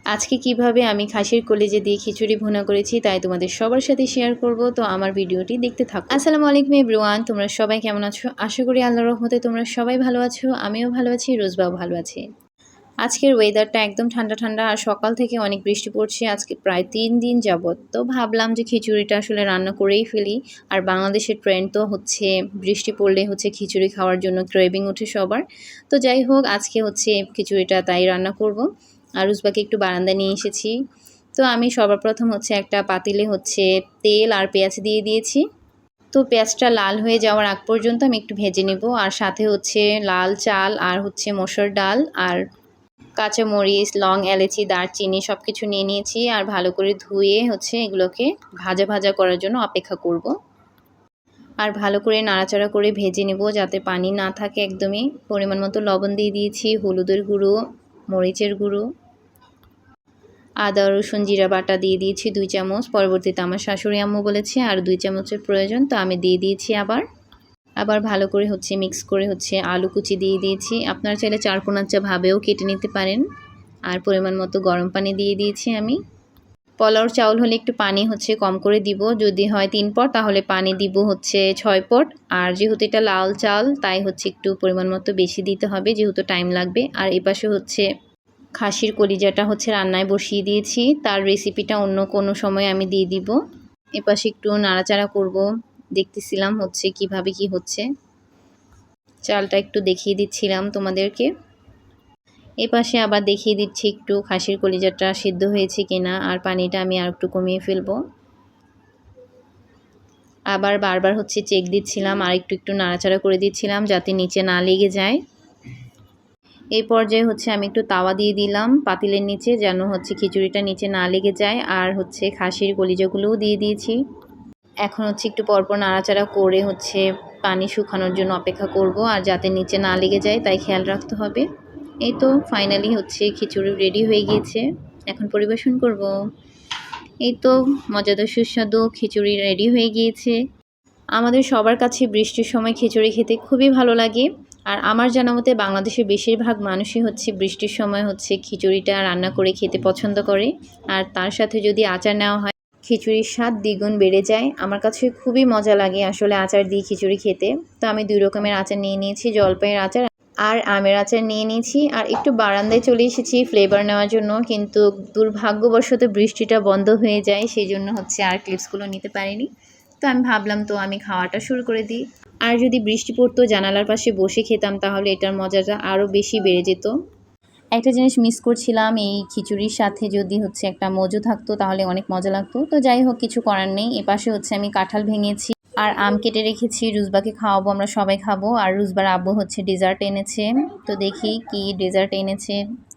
আজকে কিভাবে আমি খাসির কলিজা দিয়ে খিচুড়ি ভুনা করেছি তাই তোমাদের সবার সাথে শেয়ার করব। তো আমার ভিডিওটি দেখতে থাকো। আসসালামু আলাইকুম এভরিওয়ান, তোমরা সবাই কেমন আছো? আশা করি আল্লাহর রহমতে তোমরা সবাই ভালো আছো, আমিও ভালো আছি, রোজবাও ভালো আছে। আজকের ওয়েদারটা একদম ঠান্ডা ঠান্ডা আর সকাল থেকে অনেক বৃষ্টি পড়ছে আজকে প্রায় 3 দিন যাবত। তো ভাবলাম যে খিচুড়িটা আসলে রান্না করেই ফেলি। আর বাংলাদেশের ট্রেন্ড তো হচ্ছে বৃষ্টি পড়লে হচ্ছে খিচুড়ি খাওয়ার জন্য ক্রেভিং ওঠে সবার। তো যাই হোক, আজকে হচ্ছে খিচুড়িটা তাই রান্না করব। আর রুজবাকে একটু বারান্দায় নিয়ে এসেছি। তো আমি সবার প্রথম হচ্ছে একটা পাতিলে হচ্ছে তেল আর পেঁয়াজ দিয়ে দিয়েছি। তো পেঁয়াজটা লাল হয়ে যাওয়ার আগ পর্যন্ত আমি একটু ভেজে নেব। আর সাথে হচ্ছে লাল চাল আর হচ্ছে মসুর ডাল আর কাঁচামরিচ, লং, এলাচি, দারচিনি সব কিছু নিয়ে নিয়েছি। আর ভালো করে ধুয়ে হচ্ছে এগুলোকে ভাজা ভাজা করার জন্য অপেক্ষা করব। আর ভালো করে নাড়াচাড়া করে ভেজে নেব যাতে পানি না থাকে একদমই। পরিমাণ মতো লবণ দিয়ে দিয়েছি, হলুদের গুঁড়ো, মরিচের গুঁড়ো, আদা রসুন জিরা বাটা দিয়ে দিয়েছি 2 চামচ। পরবর্তীতে আমার শাশুড়ি আম্মু বলেছে আর 2 চামচের প্রয়োজন, তো আমি দিয়ে দিয়েছি। আবার ভালো করে হচ্ছে মিক্স করে হচ্ছে আলু কুচি দিয়ে দিয়েছি। আপনারা চাইলে চারকোনাচ্চা ভাবেও কেটে নিতে পারেন। আর পরিমাণ মতো গরম পানি দিয়ে দিয়েছি আমি। পোলাওর চাউল হলে একটু পানি হচ্ছে কম করে দিব, যদি হয় 3 পট তাহলে পানি দিব হচ্ছে 6 পট। আর যেহেতু এটা লাল চাল তাই হচ্ছে একটু পরিমাণ মতো বেশি দিতে হবে, যেহেতু টাইম লাগবে। আর এপাশে হচ্ছে খাসির কলিজাটা হচ্ছে রান্নায় বসিয়ে দিয়েছি, তার রেসিপিটা অন্য কোনো সময় আমি দিয়ে দিব। এপাশে একটু নাড়াচাড়া করব, দেখতেছিলাম হচ্ছে কিভাবে কি হচ্ছে। চালটা একটু দেখিয়ে দিচ্ছিলাম তোমাদেরকে। এপাশে আবার দেখিয়ে দিচ্ছি একটু খাসির কলিজাটা সিদ্ধ হয়েছে কিনা। আর পানিটা আমি আর একটু কমিয়ে ফেলবো। আবার বারবার হচ্ছে চেক দিচ্ছিলাম আর একটু একটু নাড়াচাড়া করে দিচ্ছিলাম যাতে নিচে না লেগে যায়। এই পর্যায়ে হচ্ছে আমি একটু তাওয়া দিয়ে দিলাম পাতিলের নিচে, যেন হচ্ছে খিচুড়িটা নিচে না লেগে যায়। আর হচ্ছে খাসির কলিজাগুলোও দিয়ে দিয়েছি। এখন হচ্ছে একটু পরপর নাড়াচাড়া করে হচ্ছে পানি শুকানোর জন্য অপেক্ষা করব। আর যাতে নিচে না লেগে যায় তাই খেয়াল রাখতে হবে। এই তো ফাইনালি হচ্ছে খিচুড়ি রেডি হয়ে গিয়েছে, এখন পরিবেশন করব। এই তো মজাদার সুস্বাদু খিচুড়ি রেডি হয়ে গিয়েছে। আমাদের সবার কাছে বৃষ্টির সময় খিচুড়ি খেতে খুবই ভালো লাগে। আর আমার জানা মতে বাংলাদেশের বেশিরভাগ মানুষই হচ্ছে বৃষ্টির সময় হচ্ছে খিচুড়িটা রান্না করে খেতে পছন্দ করে। আর তার সাথে যদি আচার নেওয়া হয় খিচুড়ির স্বাদ দ্বিগুণ বেড়ে যায়। আমার কাছে খুবই মজা লাগে আসলে আচার দিয়ে খিচুড়ি খেতে। তো আমি 2 রকমের আচার নিয়ে নিয়েছি, জলপাইয়ের আচার আর আমের আচার নিয়ে নিয়েছি। আর একটু বারান্দায় চলে এসেছি ফ্লেভার নেওয়ার জন্য, কিন্তু দুর্ভাগ্যবশত বৃষ্টিটা বন্ধ হয়ে যায়, সেই জন্য হচ্ছে আর ক্লিপসগুলো নিতে পারিনি। তো আমি ভাবলাম তো আমি খাওয়াটা শুরু করে দিই। আর যদি বৃষ্টি পড়তো জানালার পাশে বসে খেতাম তাহলে এটার মজাটা আরও বেশি বেড়ে যেত। একটা জিনিস মিস করছিলাম, এই খিচুড়ির সাথে যদি হচ্ছে একটা মজু থাকতো তাহলে অনেক মজা লাগতো। তো যাই হোক, কিছু করার নেই। এপাশে হচ্ছে আমি কাঁঠাল ভেঙেছি আর আম কেটে রেখেছি, রুজবাকে খাওয়াবো, আমরা সবাই খাবো। আর রুজবার আব্বু হচ্ছে ডেজার্ট এনেছে, তো দেখি কি ডেজার্ট এনেছে।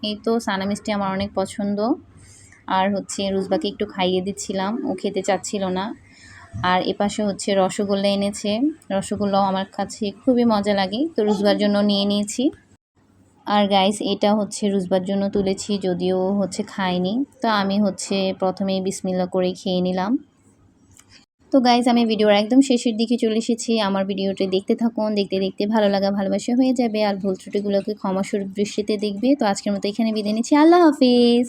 এই তো সানা মিষ্টি আমার অনেক পছন্দ। আর হচ্ছে রুজবাকে একটু খাইয়ে দিচ্ছিলাম, ও খেতে চাচ্ছিল না। আর এপাশে হচ্ছে রসগোল্লা এনেছে, রসগোল্লাও আমার কাছে খুবই মজা লাগে, তো রুজবার জন্য নিয়ে নিয়েছি। আর গাইস এটা হচ্ছে রুজবার জন্য তুলেছি, যদিও হচ্ছে খায়নি। তো আমি হচ্ছে প্রথমেই বিসমিল্লাহ করে খেয়ে নিলাম। তো গাইস আমি ভিডিওর একদম শেষের দিকে চলে এসেছি। আমার ভিডিওটি দেখতে থাকুন, দেখতে দেখতে ভালো লাগা ভালোবাসা হয়ে যাবে। আর ভুল ত্রুটিগুলোকে ক্ষমাসুর দৃষ্টিতে দেখবে। তো আজকের মতো এখানে বিদায় নিচ্ছি, আল্লাহ হাফিজ।